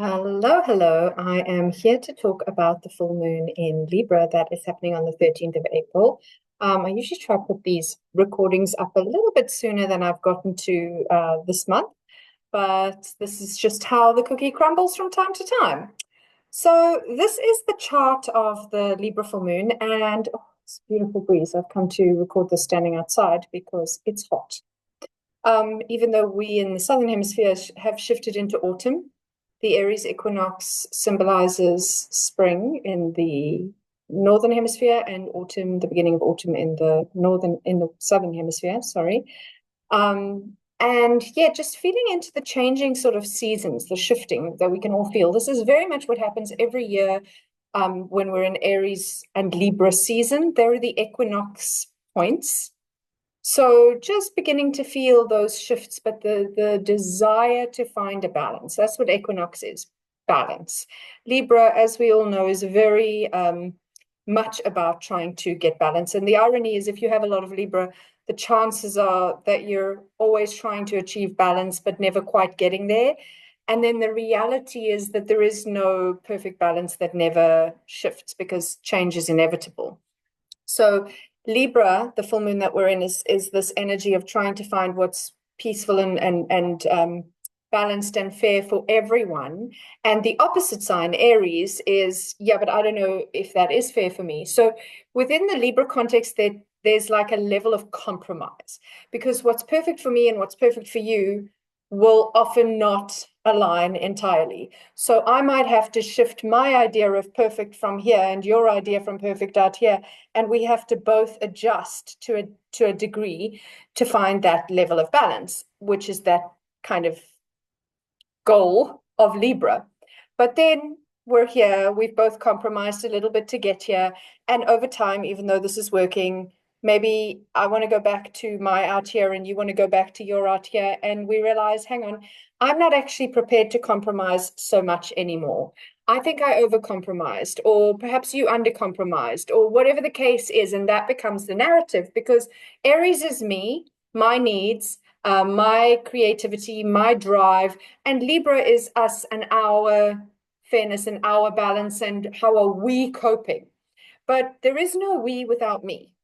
Hello, hello. I am here to talk about the full moon in Libra that is happening on the 13th of April. I usually try to put these recordings up a little bit sooner than I've gotten to this month, but this is just how the cookie crumbles from time to time. So this is the chart of the Libra full moon, and it's a beautiful breeze. I've come to record this standing outside because it's hot. Even though we in the southern hemisphere have shifted into autumn, the Aries equinox symbolizes spring in the northern hemisphere and autumn, the beginning of autumn in the southern hemisphere, sorry. And yeah, just feeding into the changing sort of seasons, the shifting that we can all feel. This is very much what happens every year when we're in Aries and Libra season. There are the equinox points. So just beginning to feel those shifts, but the desire to find a balance. That's what equinox is, balance. Libra, as we all know, is very much about trying to get balance. And the irony is if you have a lot of Libra, the chances are that you're always trying to achieve balance, but never quite getting there. And then the reality is that there is no perfect balance that never shifts because change is inevitable. So Libra, the full moon that we're in, is this energy of trying to find what's peaceful and balanced and fair for everyone. And the opposite sign, Aries, is, yeah, but I don't know if that is fair for me. So within the Libra context, there's like a level of compromise, because what's perfect for me and what's perfect for you will often not align entirely. So I might have to shift my idea of perfect from here and your idea from perfect out here, and we have to both adjust to a degree to find that level of balance, which is that kind of goal of Libra. But then we're here, we've both compromised a little bit to get here, and over time, even though this is working, maybe I want to go back to my out here and you want to go back to your out here, and we realize, hang on, I'm not actually prepared to compromise so much anymore. I think I overcompromised, or perhaps you undercompromised, or whatever the case is, and that becomes the narrative, because Aries is me, my needs, my creativity, my drive, and Libra is us and our fairness and our balance and how are we coping. But there is no we without me.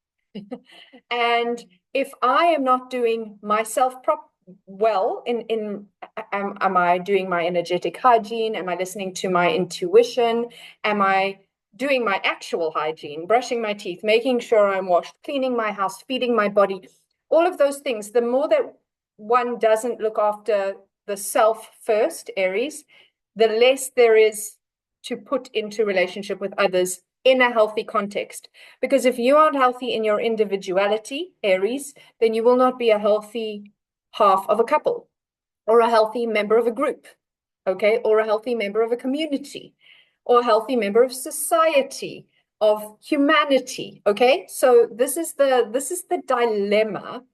And if I am not doing myself well am I doing my energetic hygiene? Am I listening to my intuition? Am I doing my actual hygiene, brushing my teeth, making sure I'm washed, cleaning my house, feeding my body, all of those things? The more that one doesn't look after the self first, Aries, the less there is to put into relationship with others in a healthy context. Because if you aren't healthy in your individuality, Aries, then you will not be a healthy half of a couple or a healthy member of a group, okay, or a healthy member of a community or a healthy member of society, of humanity, okay? So this is the dilemma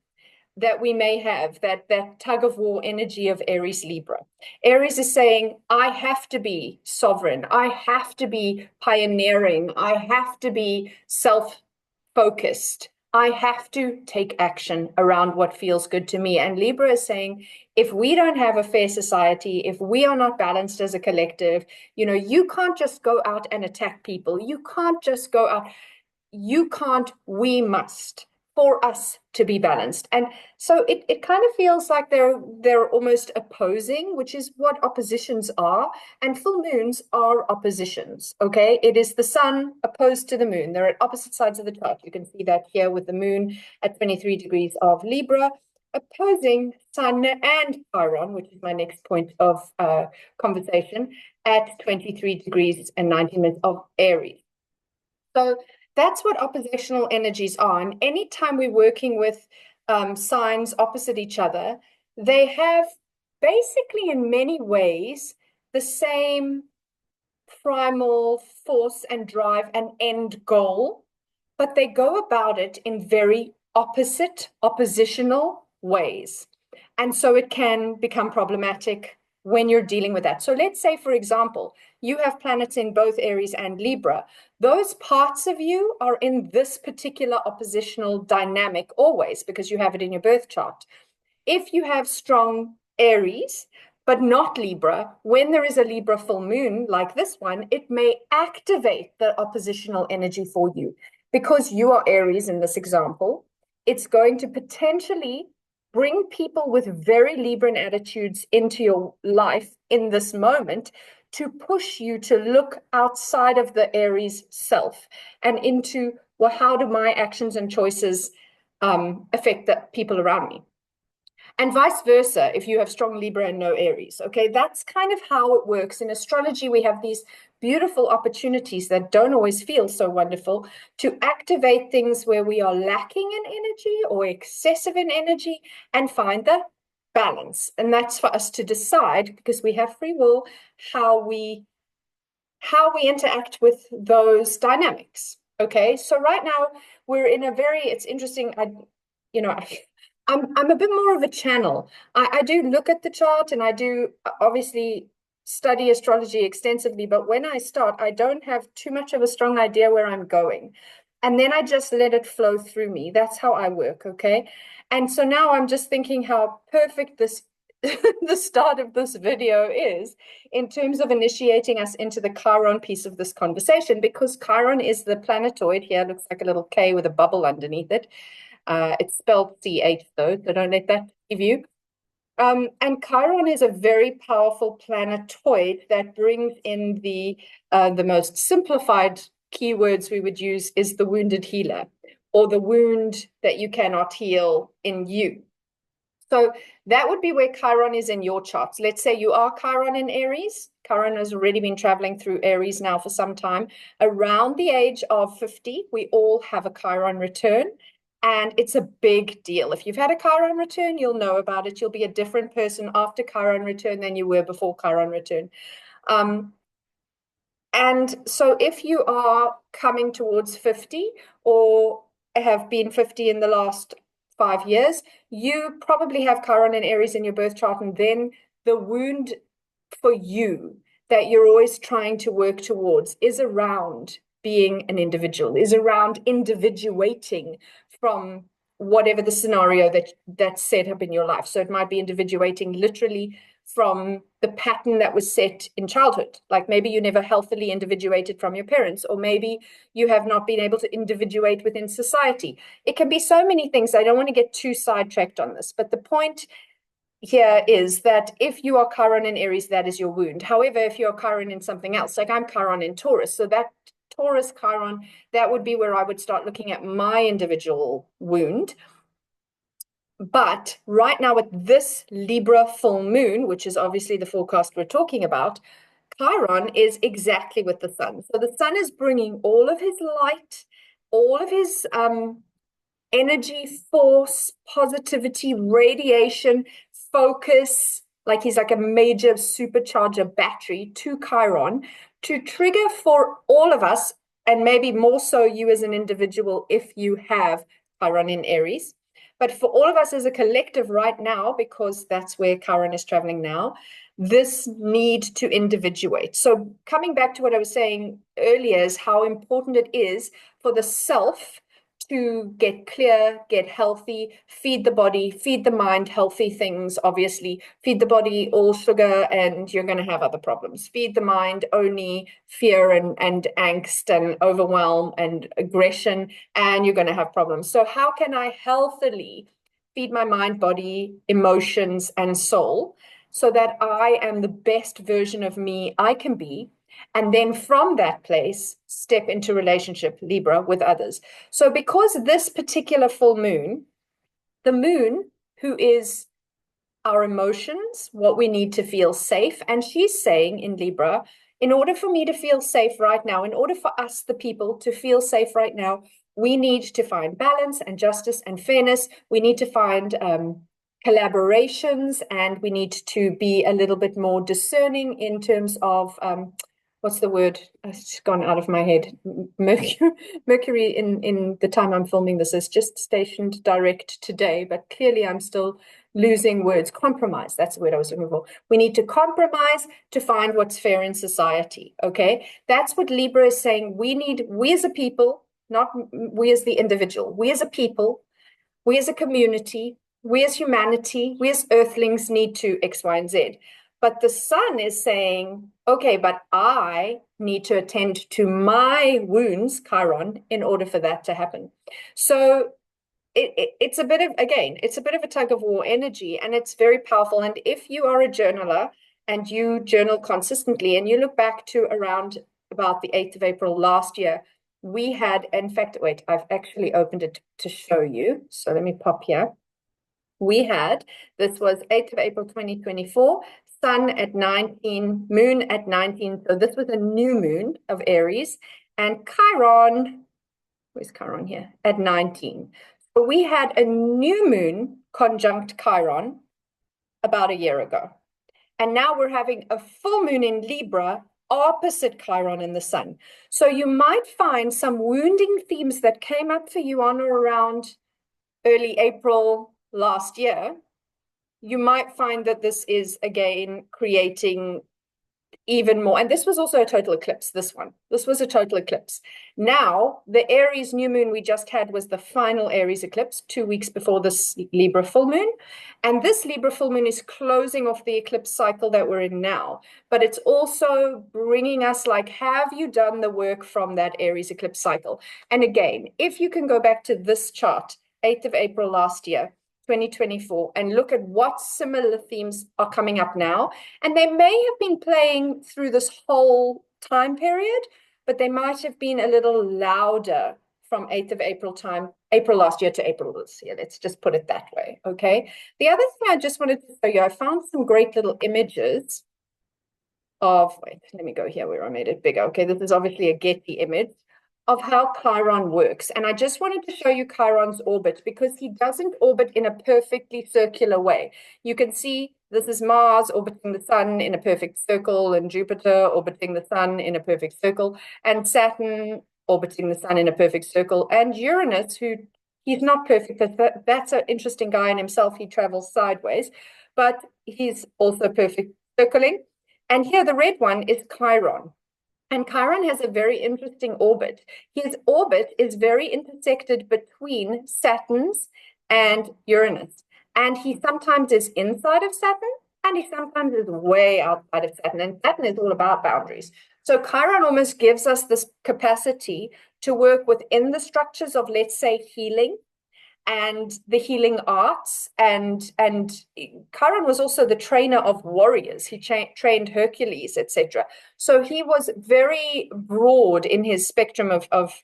that we may have, that tug of war energy of Aries Libra. Aries is saying, I have to be sovereign, I have to be pioneering, I have to be self-focused, I have to take action around what feels good to me. And Libra is saying, if we don't have a fair society, if we are not balanced as a collective, you can't just go out and attack people, you can't just go out, you can't, we must, for us to be balanced. And so it kind of feels like they're almost opposing, which is what oppositions are. And full moons are oppositions, okay? It is the sun opposed to the moon. They're at opposite sides of the chart. You can see that here with the moon at 23 degrees of Libra, opposing Sun and Chiron, which is my next point of conversation, at 23 degrees and 19 minutes of Aries. So that's what oppositional energies are. And anytime we're working with signs opposite each other, they have basically, in many ways, the same primal force and drive and end goal, but they go about it in very oppositional ways. And so it can become problematic when you're dealing with that. So let's say, for example, you have planets in both Aries and Libra. Those parts of you are in this particular oppositional dynamic always because you have it in your birth chart. If you have strong Aries, but not Libra. When there is a Libra full moon like this one, it may activate the oppositional energy for you. Because you are Aries in this example, it's going to potentially bring people with very Libran attitudes into your life in this moment to push you to look outside of the Aries self and into, well, how do my actions and choices affect the people around me? And vice versa, if you have strong Libra and no Aries. Okay, that's kind of how it works. In astrology, we have these beautiful opportunities that don't always feel so wonderful to activate things where we are lacking in energy or excessive in energy and find the balance. And that's for us to decide, because we have free will, how we interact with those dynamics. Okay, so right now we're in a very, it's interesting. I'm a bit more of a channel. I do look at the chart and I do obviously study astrology extensively, but when I start, I don't have too much of a strong idea where I'm going. And then I just let it flow through me. That's how I work, okay? And so now I'm just thinking how perfect this the start of this video is in terms of initiating us into the Chiron piece of this conversation, because Chiron is the planetoid here, looks like a little K with a bubble underneath it. It's spelled CH though, so don't let that give you. And Chiron is a very powerful planetoid that brings in the most simplified keywords we would use is the wounded healer, or the wound that you cannot heal in you. So that would be where Chiron is in your charts. Let's say you are Chiron in Aries. Chiron has already been traveling through Aries now for some time. Around the age of 50, we all have a Chiron return. And it's a big deal. If you've had a Chiron return, you'll know about it. You'll be a different person after Chiron return than you were before Chiron return. And so if you are coming towards 50 or have been 50 in the last 5 years, you probably have Chiron and Aries in your birth chart, and then the wound for you that you're always trying to work towards is around being an individual, is around individuating from whatever the scenario that's set up in your life. So it might be individuating literally from the pattern that was set in childhood. Like maybe you never healthily individuated from your parents, or maybe you have not been able to individuate within society. It can be so many things. I don't want to get too sidetracked on this, but the point here is that if you are Chiron in Aries, that is your wound. However, if you're Chiron in something else, like I'm Chiron in Taurus, so that Taurus Chiron, that would be where I would start looking at my individual wound. But right now with this Libra full moon, which is obviously the forecast we're talking about, Chiron is exactly with the sun. So the sun is bringing all of his light, all of his energy, force, positivity, radiation, focus, like he's like a major supercharger battery to Chiron to trigger for all of us, and maybe more so you as an individual if you have Chiron in Aries. But for all of us as a collective right now, because that's where Chiron is traveling now, this need to individuate. So coming back to what I was saying earlier is how important it is for the self to get clear, get healthy, feed the body, feed the mind healthy things, obviously. Feed the body all sugar and you're going to have other problems. Feed the mind only fear and angst and overwhelm and aggression, and you're going to have problems. So how can I healthily feed my mind, body, emotions, and soul so that I am the best version of me I can be? And then from that place, step into relationship, Libra, with others. So because this particular full moon, the moon, who is our emotions, what we need to feel safe, and she's saying in Libra, in order for me to feel safe right now, in order for us, the people, to feel safe right now, we need to find balance and justice and fairness. We need to find collaborations, and we need to be a little bit more discerning in terms of what's the word? It's gone out of my head. Mercury in the time I'm filming this is just stationed direct today, but clearly I'm still losing words. Compromise, that's the word I was looking for. We need to compromise to find what's fair in society, okay? That's what Libra is saying. We as a people, not we as the individual, we as a people, we as a community, we as humanity, we as earthlings need to X, Y, and Z. But the sun is saying, okay, but I need to attend to my wounds, Chiron, in order for that to happen. So it's a bit of, again, it's a bit of a tug of war energy, and it's very powerful. And if you are a journaler and you journal consistently and you look back to around about the 8th of April last year, we had, in fact, wait, I've actually opened it to show you. So let me pop here. We had, this was 8th of April 2024, sun at 19, moon at 19. So this was a new moon of Aries, and Chiron, where's Chiron here? At 19. So we had a new moon conjunct Chiron about a year ago. And now we're having a full moon in Libra opposite Chiron in the sun. So you might find some wounding themes that came up for you on or around early April last year. You might find that this is again creating even more. And this was also a total eclipse, this one. This was a total eclipse. Now, the Aries new moon we just had was the final Aries eclipse 2 weeks before this Libra full moon. And this Libra full moon is closing off the eclipse cycle that we're in now. But it's also bringing us like, have you done the work from that Aries eclipse cycle? And again, if you can go back to this chart, 8th of April last year, 2024, and look at what similar themes are coming up now. And they may have been playing through this whole time period, but they might have been a little louder from 8th of April time, April last year to April this year. Let's just put it that way, okay? The other thing I just wanted to show you, I found some great little images of, wait, let me go here where I made it bigger. Okay, this is obviously a Getty image of how Chiron works. And I just wanted to show you Chiron's orbit because he doesn't orbit in a perfectly circular way. You can see this is Mars orbiting the sun in a perfect circle, and Jupiter orbiting the sun in a perfect circle, and Saturn orbiting the sun in a perfect circle, and Uranus, who he's not perfect, that's an interesting guy in himself. He travels sideways, but he's also perfect circling. And here the red one is Chiron. And Chiron has a very interesting orbit. His orbit is very intersected between Saturn's and Uranus. And he sometimes is inside of Saturn, and he sometimes is way outside of Saturn. And Saturn is all about boundaries. So Chiron almost gives us this capacity to work within the structures of, let's say, healing and the healing arts, and Chiron was also the trainer of warriors. He trained Hercules, etc. So he was very broad in his spectrum of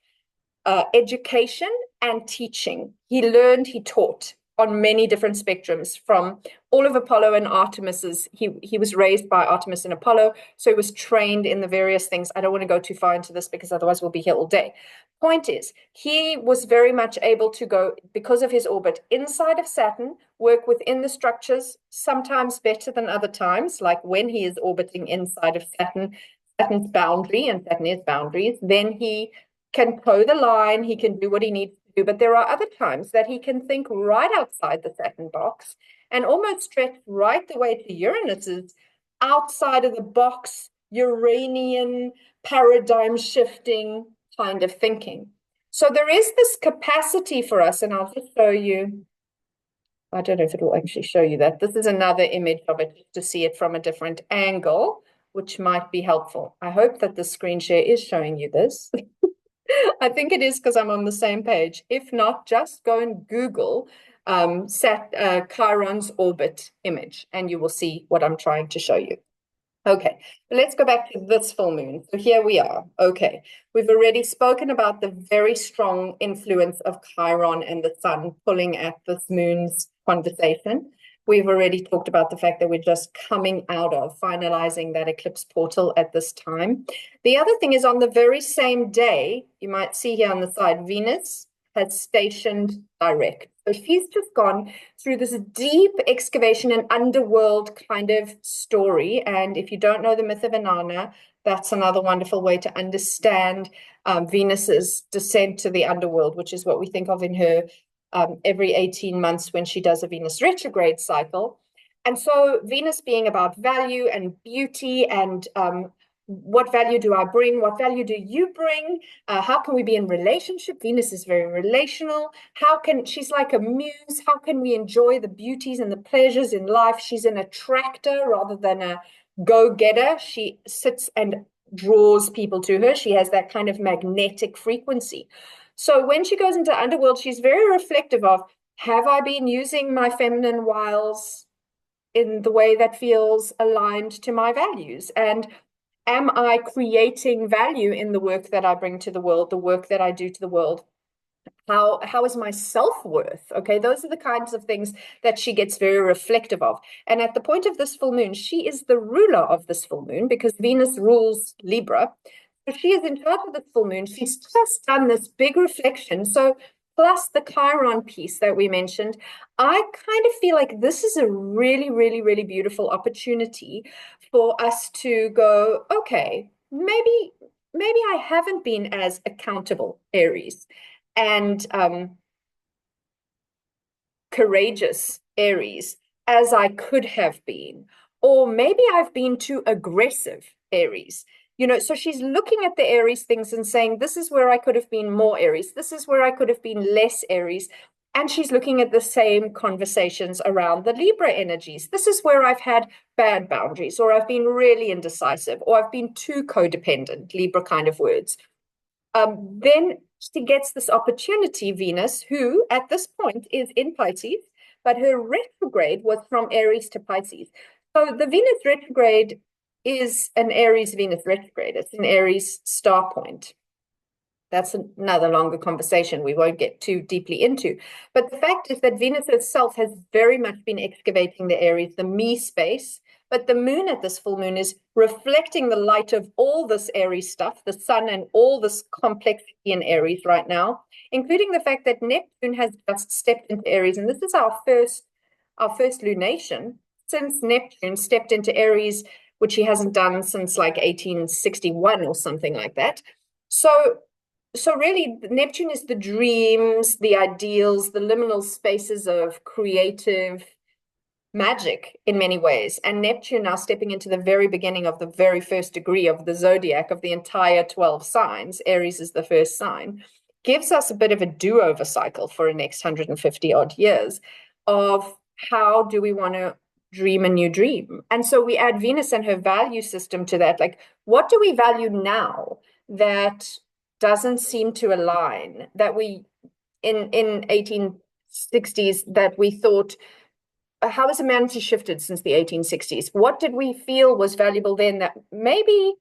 education and teaching. He learned, he taught on many different spectrums, from all of Apollo and Artemis's. He was raised by Artemis and Apollo, so he was trained in the various things. I don't want to go too far into this because otherwise we'll be here all day. Point is, he was very much able to go, because of his orbit, inside of Saturn, work within the structures, sometimes better than other times, like when he is orbiting inside of Saturn, Saturn's boundary, and Saturn is boundaries, then he can toe the line, he can do what he needs to do. But there are other times that he can think right outside the Saturn box and almost stretch right the way to Uranus's outside of the box, Uranian paradigm shifting kind of thinking. So there is this capacity for us, and I'll just show you. I don't know if it will actually show you that. This is another image of it, just to see it from a different angle, which might be helpful. I hope that the screen share is showing you this. I think it is because I'm on the same page. If not, just go and Google Chiron's orbit image, and you will see what I'm trying to show you. Okay, let's go back to this full moon. So here we are. Okay, we've already spoken about the very strong influence of Chiron and the sun pulling at this moon's conversation. We've already talked about the fact that we're just coming out of finalizing that eclipse portal at this time. The other thing is, on the very same day, you might see here on the side, Venus has stationed direct. So she's just gone through this deep excavation and underworld kind of story. And if you don't know the myth of Inanna, that's another wonderful way to understand Venus's descent to the underworld, which is what we think of in her every 18 months when she does a Venus retrograde cycle. And so Venus being about value and beauty and what value do I bring? What value do you bring? How can we be in relationship? Venus is very relational. She's like a muse. How can we enjoy the beauties and the pleasures in life? She's an attractor rather than a go-getter. She sits and draws people to her. She has that kind of magnetic frequency. So when she goes into underworld, she's very reflective of, have I been using my feminine wiles in the way that feels aligned to my values? And am I creating value in the work that I bring to the world, the work that I do to the world? How is my self-worth? Okay, those are the kinds of things that she gets very reflective of. And at the point of this full moon, she is the ruler of this full moon because Venus rules Libra. So she is in charge of this full moon. She's just done this big reflection. So plus the Chiron piece that we mentioned, I kind of feel like this is a really, really, really beautiful opportunity for us to go, okay, maybe I haven't been as accountable, Aries, and courageous, Aries, as I could have been. Or maybe I've been too aggressive, Aries. So she's looking at the Aries things and saying, this is where I could have been more Aries. This is where I could have been less Aries. And she's looking at the same conversations around the Libra energies. This is where I've had bad boundaries, or I've been really indecisive, or I've been too codependent, Libra kind of words. Then she gets this opportunity, Venus, who at this point is in Pisces, but her retrograde was from Aries to Pisces. So the Venus retrograde is an Aries Venus retrograde. It's an Aries star point. That's another longer conversation we won't get too deeply into. But the fact is that Venus herself has very much been excavating the Aries, the me space. But the moon at this full moon is reflecting the light of all this Aries stuff, the sun and all this complexity in Aries right now, including the fact that Neptune has just stepped into Aries. And this is our first lunation since Neptune stepped into Aries, which he hasn't done since like 1861 or something like that. So really, Neptune is the dreams, the ideals, the liminal spaces of creative magic in many ways. And Neptune now stepping into the very beginning of the very first degree of the zodiac of the entire 12 signs. Aries is the first sign, gives us a bit of a do-over cycle for the next 150 odd years of how do we want to dream a new dream. And so we add Venus and her value system to that. Like, what do we value now that doesn't seem to align, that we in 1860s that we thought, how has humanity shifted since the 1860s? What did we feel was valuable then that maybe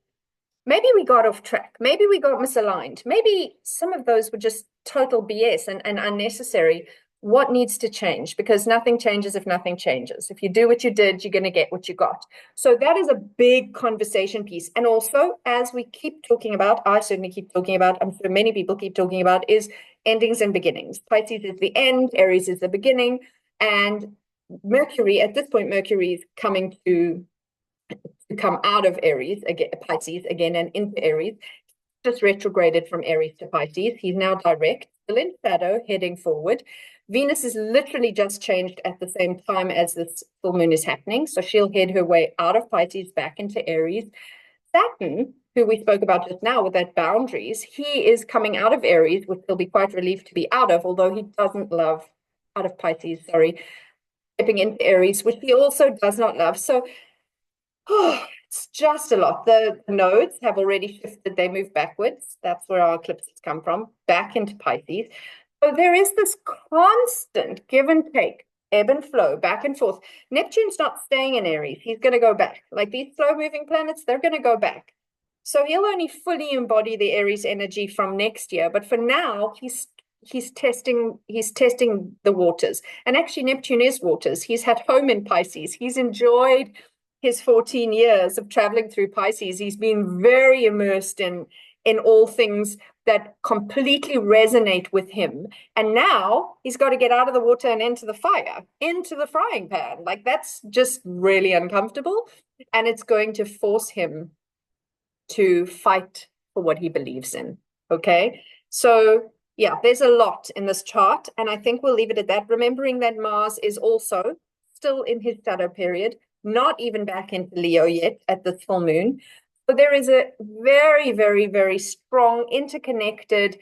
we got off track, maybe we got misaligned, maybe some of those were just total BS and unnecessary? What needs to change? Because nothing changes if nothing changes. If you do what you did, you're going to get what you got. So that is a big conversation piece. And also, as we keep talking about, I certainly keep talking about, I'm sure many people keep talking about, is endings and beginnings. Pisces is the end, Aries is the beginning. And Mercury, at this point, Mercury is coming to come out of Aries, again, Pisces again, and into Aries. Just retrograded from Aries to Pisces. He's now direct, still in shadow, heading forward. Venus is literally just changed at the same time as this full moon is happening. So she'll head her way out of Pisces back into Aries. Saturn, who we spoke about just now with that boundaries, he is coming out of Aries, which he'll be quite relieved to be out of, although he doesn't love, out of Pisces, sorry, stepping into Aries, which he also does not love. So it's just a lot. The nodes have already shifted. They move backwards. That's where our eclipses come from, back into Pisces. So there is this constant give and take, ebb and flow, back and forth. Neptune's not staying in Aries. He's going to go back. Like these slow-moving planets, they're going to go back. So he'll only fully embody the Aries energy from next year. But for now, he's testing the waters. And actually, Neptune is waters. He's had home in Pisces. He's enjoyed his 14 years of traveling through Pisces. He's been very immersed in all things that completely resonate with him. And now he's got to get out of the water and into the fire, into the frying pan. Like that's just really uncomfortable. And it's going to force him to fight for what he believes in. Okay. So yeah, there's a lot in this chart. And I think we'll leave it at that, remembering that Mars is also still in his shadow period, not even back into Leo yet at this full moon. But there is a very, very, very strong interconnected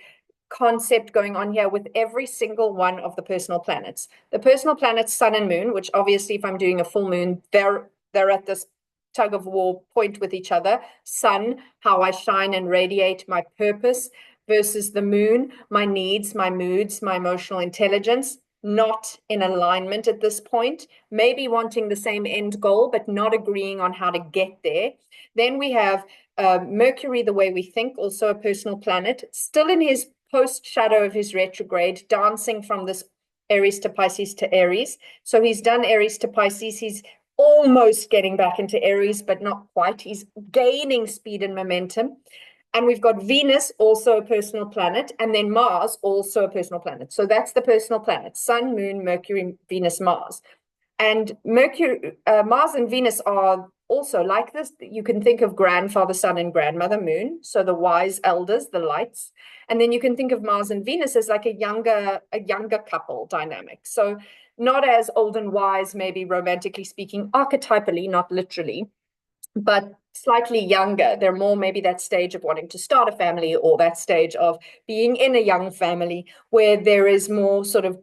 concept going on here with every single one of the personal planets. The personal planets, sun and moon, which obviously if I'm doing a full moon, they're at this tug of war point with each other. Sun, how I shine and radiate, my purpose, versus the moon, my needs, my moods, my emotional intelligence, not in alignment at this point, maybe wanting the same end goal, but not agreeing on how to get there. Then we have Mercury, the way we think, also a personal planet, still in his post shadow of his retrograde, dancing from this Aries to Pisces to Aries. So he's done Aries to Pisces. He's almost getting back into Aries, but not quite. He's gaining speed and momentum. And we've got Venus, also a personal planet, and then Mars, also a personal planet. So that's the personal planets: Sun, Moon, Mercury, Venus, Mars. And Mercury, Mars and Venus are also like this. You can think of grandfather sun and grandmother moon, so the wise elders, the lights. And then you can think of Mars and Venus as like a younger couple dynamic. So not as old and wise, maybe romantically speaking, archetypally, not literally, but slightly younger. They're more maybe that stage of wanting to start a family, or that stage of being in a young family where there is more sort of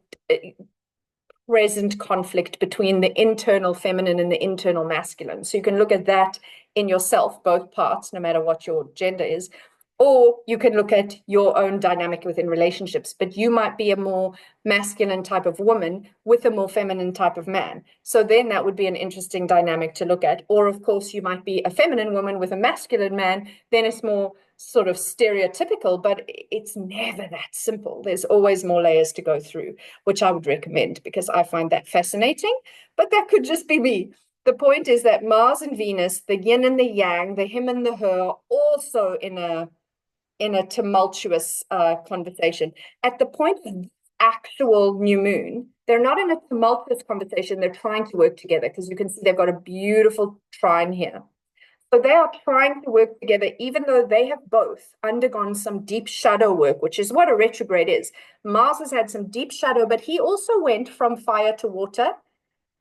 present conflict between the internal feminine and the internal masculine. So you can look at that in yourself, both parts, no matter what your gender is. Or you can look at your own dynamic within relationships, but you might be a more masculine type of woman with a more feminine type of man. So then that would be an interesting dynamic to look at. Or of course, you might be a feminine woman with a masculine man. Then it's more sort of stereotypical, but it's never that simple. There's always more layers to go through, which I would recommend because I find that fascinating, but that could just be me. The point is that Mars and Venus, the yin and the yang, the him and the her, are also in a tumultuous conversation. At the point of actual new moon, they're not in a tumultuous conversation. They're trying to work together because you can see they've got a beautiful trine here. So they are trying to work together, even though they have both undergone some deep shadow work, which is what a retrograde is. Mars has had some deep shadow, but he also went from fire to water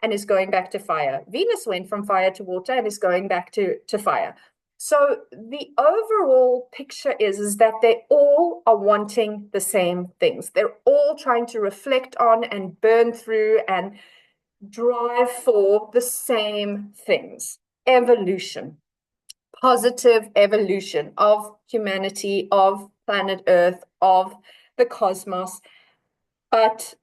and is going back to fire. Venus went from fire to water and is going back to fire. So the overall picture is that they all are wanting the same things. They're all trying to reflect on and burn through and drive for the same things: evolution, positive evolution of humanity, of planet Earth, of the cosmos. But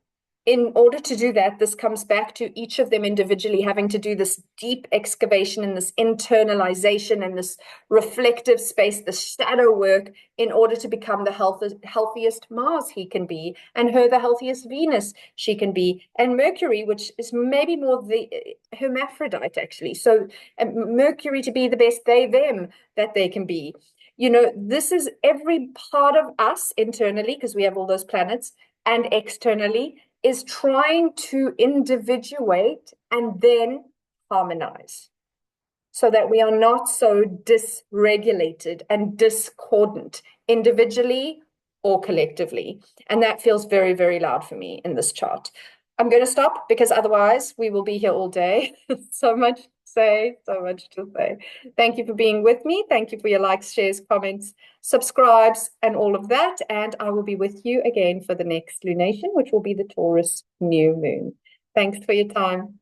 in order to do that, this comes back to each of them individually having to do this deep excavation and this internalization and this reflective space, the shadow work, in order to become the healthiest Mars he can be, and her the healthiest Venus she can be, and Mercury, which is maybe more the hermaphrodite actually. So Mercury to be the best they, them that they can be. You know, this is every part of us internally, because we have all those planets, and externally, is trying to individuate and then harmonize so that we are not so dysregulated and discordant individually or collectively. And that feels very, very loud for me in this chart. I'm going to stop because otherwise we will be here all day. So much to say, so much to say. Thank you for being with me. Thank you for your likes, shares, comments, subscribes, and all of that. And I will be with you again for the next lunation, which will be the Taurus new moon. Thanks for your time.